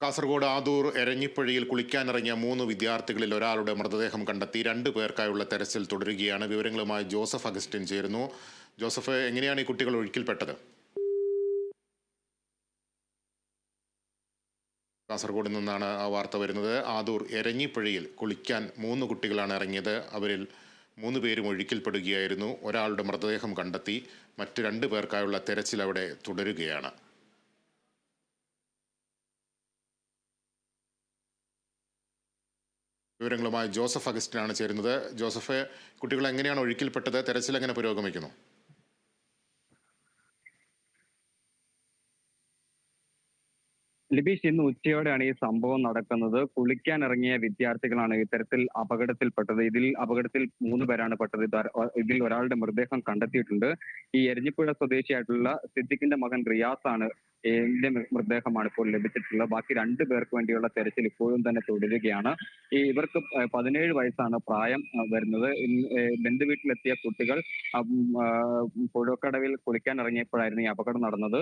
കാസർഗോഡ് ആദൂർ എരഞ്ഞിപ്പുഴയിൽ കുളിക്കാനിറങ്ങിയ 3 വിദ്യാർത്ഥികളിൽ ഒരാളുടെ മൃതദേഹം കണ്ടെത്തി 2 പേർക്കായുള്ള തെരച്ചിൽ തുടരുകയാണ്. വിവരങ്ങളുമായി ജോസഫ് അഗസ്റ്റിൻ ചേരുന്നു. ജോസഫ്, എങ്ങനെയാണ് ഈ കുട്ടികൾ ഒഴുക്കിൽപ്പെട്ടത്? കാസർഗോഡ് നിന്നാണ് ആ വാർത്ത വരുന്നത്. ആദൂർ എരഞ്ഞിപ്പുഴയിൽ കുളിക്കാൻ 3 കുട്ടികളാണ് ഇറങ്ങിയത്. അവരിൽ 3 പേരും ഒഴുക്കിൽപ്പെടുകയായിരുന്നു. ഒരാളുടെ മൃതദേഹം കണ്ടെത്തി. മറ്റ് 2 പേർക്കായുള്ള തെരച്ചിൽ അവിടെ തുടരുകയാണ്. വിവരങ്ങളുമായി ജോസഫ് അഗസ്റ്റിനാണ് ചേരുന്നത്. ജോസഫ്, കുട്ടികൾ എങ്ങനെയാണ് ഒഴുക്കിൽപ്പെട്ടത്? തെരച്ചിൽ എങ്ങനെ പുരോഗമിക്കുന്നു? ലിബീഷ്, ഇന്ന് ഉച്ചയോടെയാണ് ഈ സംഭവം നടക്കുന്നത്. കുളിക്കാൻ ഇറങ്ങിയ വിദ്യാർത്ഥികളാണ് ഇത്തരത്തിൽ അപകടത്തിൽപ്പെട്ടത്. അപകടത്തിൽ 3 പേരാണ് പെട്ടത്. ഇതിൽ ഒരാളുടെ മൃതദേഹം കണ്ടെത്തിയിട്ടുണ്ട്. ഈ എരഞ്ഞിപ്പുഴ സ്വദേശിയായിട്ടുള്ള സിദ്ദിഖിന്റെ മകൻ റിയാസാണ് ഇതിന്റെ മൃതദേഹമാണ് ഇപ്പോൾ ലഭിച്ചിട്ടുള്ളത്. ബാക്കി 2 പേർക്ക് വേണ്ടിയുള്ള തെരച്ചിൽ ഇപ്പോഴും തന്നെ തുടരുകയാണ്. ഇവർക്ക് 17 വയസ്സാണ് പ്രായം വരുന്നത്. ബന്ധുവീട്ടിലെത്തിയ കുട്ടികൾ പുഴക്കടവിൽ കുളിക്കാൻ ഇറങ്ങിയപ്പോഴായിരുന്നു ഈ അപകടം നടന്നത്.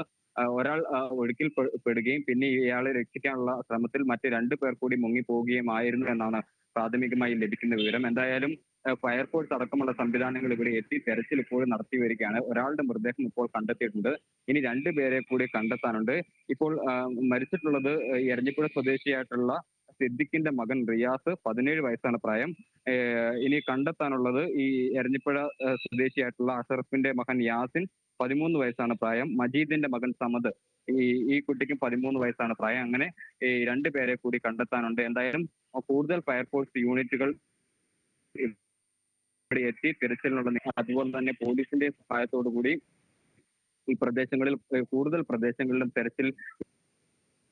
ഒരാൾ ഒഴുക്കിൽ പെടുകയും പിന്നെ ഇയാളെ രക്ഷിക്കാനുള്ള ശ്രമത്തിൽ മറ്റ് 2 പേർ കൂടി മുങ്ങിപ്പോവുകയുമായിരുന്നു എന്നാണ് പ്രാഥമികമായി ലഭിക്കുന്ന വിവരം. എന്തായാലും ഫയർഫോഴ്സ് അടക്കമുള്ള സംവിധാനങ്ങൾ ഇവിടെ എത്തി തെരച്ചിൽ ഇപ്പോഴും നടത്തി വരികയാണ്. ഒരാളുടെ മൃതദേഹം ഇപ്പോൾ കണ്ടെത്തിയിട്ടുണ്ട്. ഇനി 2 പേരെ കൂടി കണ്ടെത്താനുണ്ട്. ഇപ്പോൾ മരിച്ചിട്ടുള്ളത് എരഞ്ഞിപ്പുഴ സ്വദേശിയായിട്ടുള്ള സിദ്ദിഖിന്റെ മകൻ റിയാസ്, 17 വയസ്സാണ് പ്രായം. ഇനി കണ്ടെത്താനുള്ളത് ഈ എരഞ്ഞിപ്പുഴ സ്വദേശിയായിട്ടുള്ള അഷറഫിന്റെ മകൻ യാസിൻ, 13 വയസ്സാണ് പ്രായം. മജീദിന്റെ മകൻ സമദ്, ഈ കുട്ടിക്കും 13 വയസ്സാണ് പ്രായം. അങ്ങനെ 2 പേരെ കൂടി കണ്ടെത്താനുണ്ട്. എന്തായാലും കൂടുതൽ ഫയർഫോഴ്സ് യൂണിറ്റുകൾ ഇവിടെ എത്തി തിരച്ചിലിനുള്ള, അതുപോലെ തന്നെ പോലീസിന്റെ സഹായത്തോടു കൂടി ഈ പ്രദേശങ്ങളിൽ കൂടുതൽ പ്രദേശങ്ങളിലും തെരച്ചിൽ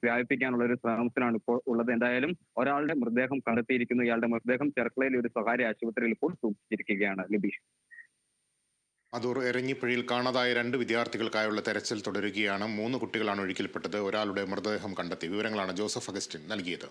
വ്യാപിപ്പിക്കാനുള്ള ഒരു ശ്രമത്തിലാണ് ഇപ്പോൾ ഉള്ളത്. എന്തായാലും ഒരാളുടെ മൃതദേഹം കണ്ടെത്തിയിരിക്കുന്നു. ഇയാളുടെ മൃതദേഹം ചെർക്കളയിലെ ഒരു സ്വകാര്യ ആശുപത്രിയിൽ ഇപ്പോൾ സൂക്ഷിച്ചിരിക്കുകയാണ്. ലിബീഷ്, ആദൂർ എരഞ്ഞിപ്പുഴയിൽ കാണാതായ 2 വിദ്യാർത്ഥികൾക്കായുള്ള തെരച്ചിൽ തുടരുകയാണ്. 3 കുട്ടികളാണ് ഒഴുക്കിൽപ്പെട്ടത്. ഒരാളുടെ മൃതദേഹം കണ്ടെത്തി. വിവരങ്ങളാണ് ജോസഫ് അഗസ്റ്റിൻ നൽകിയത്.